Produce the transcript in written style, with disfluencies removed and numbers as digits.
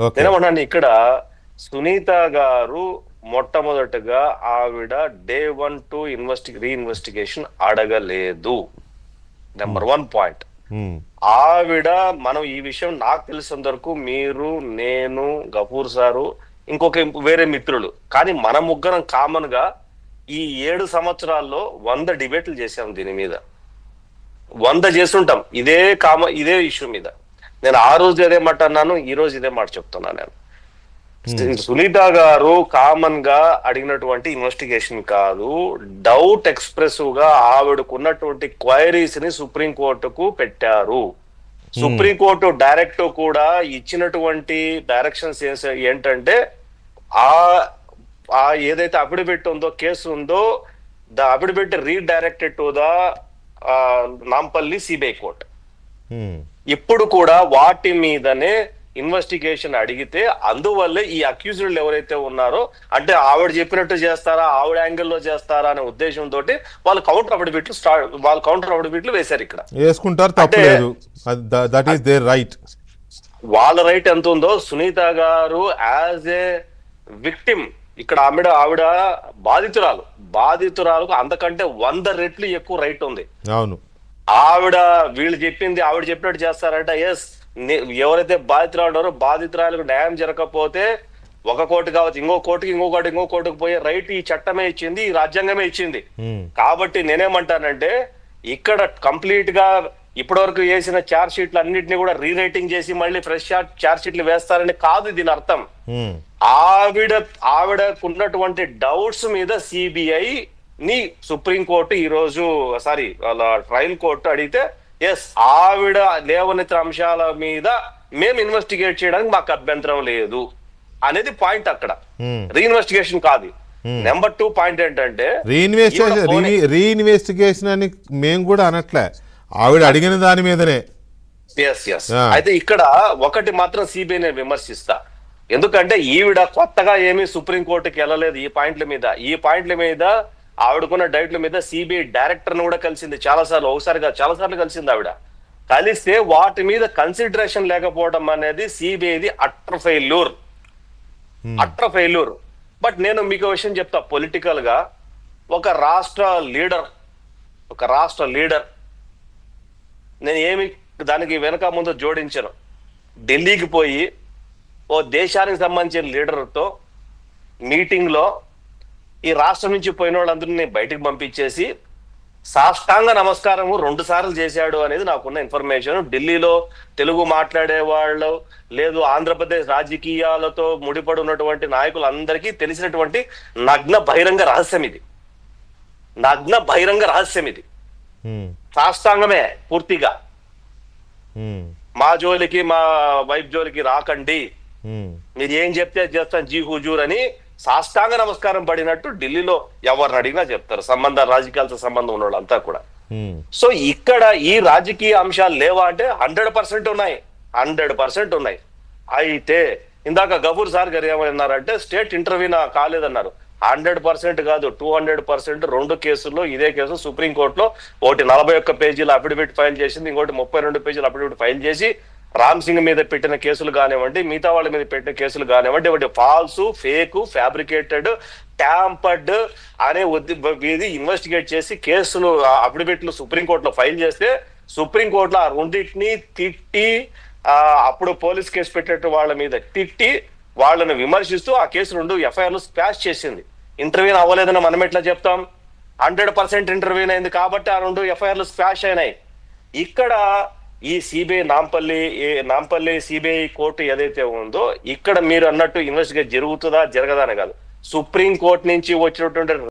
Okay. నేనేమన్నాను ఇక్కడ సునీత గారు మొట్టమొదటగా ఆవిడ డే 1 రీఇన్వెస్టిగేషన్ అడగలేదు. హ్మ్. Number 1 point. హ్మ్. ఆవిడ మనం ఈ విషయం నాకు తెలిసినంత వరకు మీరు, నేను, గఫూర్ సారు, వేరే మిత్రులు, కానీ మన ముగ్గురం కామన్ గా ఈ 7 సంవత్సరాల్లో 100 డిబేట్లు చేశాం దీని మీద. 100 చేస్తుంటాం ఇదే ఇష్యూ మీద. నేను ఆ రోజు ఇదే మాట అన్నాను, ఈ రోజు ఇదే మాట చెప్తున్నాను నేను. హ్మ్. సునీత గారు కామన్ గా అడిగినటువంటి ఇన్వెస్టిగేషన్ కాదు, డౌట్ ఎక్స్ప్రెసివ్ గా ఆవిడకున్నటువంటి క్వైరీస్ ని సుప్రీంకోర్టుకు పెట్టారు. హ్మ్. సుప్రీంకోర్టు డైరెక్ట్ కూడా ఇచ్చినటువంటి డైరెక్షన్స్ ఏంటంటే ఆ ఆ ఏదైతే అఫిడవిట్ ఉందో, కేసు ఉందో, the affidavit redirected to the Nampally CBI court. హ్మ్. ఇప్పుడు కూడా వాటి మీదనే ఇన్వెస్టిగేషన్ అడిగితే, అందువల్లే ఈ అక్యూజ్డ్ ఎవరైతే ఉన్నారో, అంటే ఆవిడ చెప్పినట్టు చేస్తారా, ఆవిడ యాంగిల్లో చేస్తారా అనే ఉద్దేశంతో వాళ్ళు కౌంటర్ అఫిడవిట్లు వేశారు ఇక్కడ. వేసుకుంటారు, అంటే తప్పులేదు. That is their right. వాళ్ళ రైట్ ఎంత ఉందో, సునీత గారు యాజ్ ఏ విక్టిమ్ ఇక్కడ ఆవిడ బాధితురాలకు అంతకంటే 100 రెట్లు ఎక్కువ రైట్ ఉంది. అవును. వీళ్ళు చెప్పింది ఆవిడ చెప్పినట్టు చేస్తారంట. ఎస్, ఎవరైతే బాధితురాలకు న్యాయం జరగకపోతే ఒక కోర్టు కావచ్చు, ఇంకో కోర్టుకు పోయే రైట్ ఈ చట్టమే ఇచ్చింది, ఈ రాజ్యాంగమే ఇచ్చింది. హ్మ్. కాబట్టి నేనేమంటానంటే ఇక్కడ కంప్లీట్ గా ఇప్పటివరకు వేసిన ఛార్జ్ షీట్లు అన్నింటినీ కూడా రీరైటింగ్ చేసి మళ్ళీ ఫ్రెష్ ఛార్జ్ షీట్లు వేస్తారని కాదు దీని అర్థం. హ్మ్. ఆవిడకున్నటువంటి డౌట్స్ మీద సిబిఐ ని సుప్రీంకోర్టు ఈ రోజు వాళ్ళ ట్రయల్ కోర్టు అడిగితే, ఎస్, ఆవిడ లేవనెత్తిన అంశాల మీద మేము ఇన్వెస్టిగేట్ చేయడానికి మాకు అభ్యంతరం లేదు అనేది పాయింట్ అక్కడ. రీఇన్వెస్టిగేషన్ కాదు. నెంబర్ 2 పాయింట్ ఏంటంటే రీఇన్వెస్టిగేషన్ అని మేము కూడా అనట్లే, ఆవిడ అడిగిన దాని మీదనే. ఎస్. అయితే ఇక్కడ ఒకటి మాత్రం సిబిఐ నేను విమర్శిస్తా. ఎందుకంటే ఈవిడ కొత్తగా ఏమీ సుప్రీంకోర్టుకి వెళ్ళలేదు ఈ పాయింట్ల మీద. ఆవిడకున్న డైట్ల మీద సిబిఐ డైరెక్టర్ ను కూడా కలిసింది చాలాసార్లు, చాలా సార్లు కలిసింది ఆవిడ. కలిస్తే వాటి మీద కన్సిడరేషన్ లేకపోవడం అనేది సిబిఐది అట్టర్ ఫెయిల్యూర్. బట్ నేను మీకు విషయం చెప్తా, పొలిటికల్ గా ఒక రాష్ట్ర లీడర్ నేను ఏమి దానికి వెనక ముందు జోడించను. ఢిల్లీకి పోయి ఓ దేశానికి సంబంధించిన లీడర్తో మీటింగ్ లో ఈ రాష్ట్రం నుంచి పోయిన వాళ్ళందరినీ బయటకు పంపించేసి సాష్టాంగ నమస్కారము 2 సార్లు చేశాడు అనేది నాకున్న ఇన్ఫర్మేషన్. ఢిల్లీలో తెలుగు మాట్లాడే వాళ్ళు, లేదు ఆంధ్రప్రదేశ్ రాజకీయాలతో ముడిపడి ఉన్నటువంటి నాయకులందరికీ తెలిసినటువంటి నగ్న బహిరంగ రహస్యం ఇది. సాష్టాంగమే పూర్తిగా. మా జోలికి, మా వైఫ్ జోలికి రాకండి, మీరు ఏం చెప్తే చేస్తాను జీ హుజూర్ అని సాష్టాంగ నమస్కారం పడినట్టు ఢిల్లీలో ఎవరిని అడిగినా చెప్తారు, రాజకీయాలతో సంబంధం ఉన్న వాళ్ళంతా కూడా. సో ఇక్కడ ఈ రాజకీయ అంశాలు లేవా అంటే 100% ఉన్నాయి. అయితే ఇందాక గఫూర్ సార్ గారు ఏమన్నారంటే స్టేట్ ఇంటర్వ్యూనా కాలేదన్నారు. 100% కాదు, 200%. 2 కేసుల్లో ఇదే కేసు సుప్రీంకోర్టులో ఒకటి 41 పేజీల అఫిడవిట్ ఫైల్ చేసింది, ఇంకోటి 32 పేజీల అఫిడవిట్ ఫైల్ చేసి రామ్ సింగ్ మీద పెట్టిన కేసులు కానివ్వండి, మిగతా వాళ్ళ మీద పెట్టిన కేసులు కానివ్వండి, ఒకటి ఫాల్స్, ఫేక్, ఫ్యాబ్రికేటెడ్, ట్యాంపర్డ్ అనే ఇది ఇన్వెస్టిగేట్ చేసి కేసులు అఫిడవిట్లు సుప్రీంకోర్టులో ఫైల్ చేస్తే సుప్రీంకోర్టులో ఆ రెండింటిని తిట్టి, అప్పుడు పోలీస్ కేసు పెట్టేట్టు వాళ్ళ మీద తిట్టి వాళ్ళని విమర్శిస్తూ ఆ కేసు 2 ఎఫ్ఐఆర్లు స్క్వాష్ చేసింది. ఇంటర్వ్యూ అవ్వలేదని మనం ఎట్లా చెప్తాం? 100% ఇంటర్వ్యూ అయింది కాబట్టి ఆ 2 ఎఫ్ఐఆర్లు స్క్వాష్ అయినాయి. ఇక్కడ ఈ సిబిఐ నాంపల్లి సిబిఐ కోర్టు ఏదైతే ఉందో, ఇక్కడ మీరు అన్నట్టు ఇన్వెస్టిగేట్ జరుగుతుందా జరగదా అని కాదు, సుప్రీం కోర్టు నుంచి వచ్చినటువంటి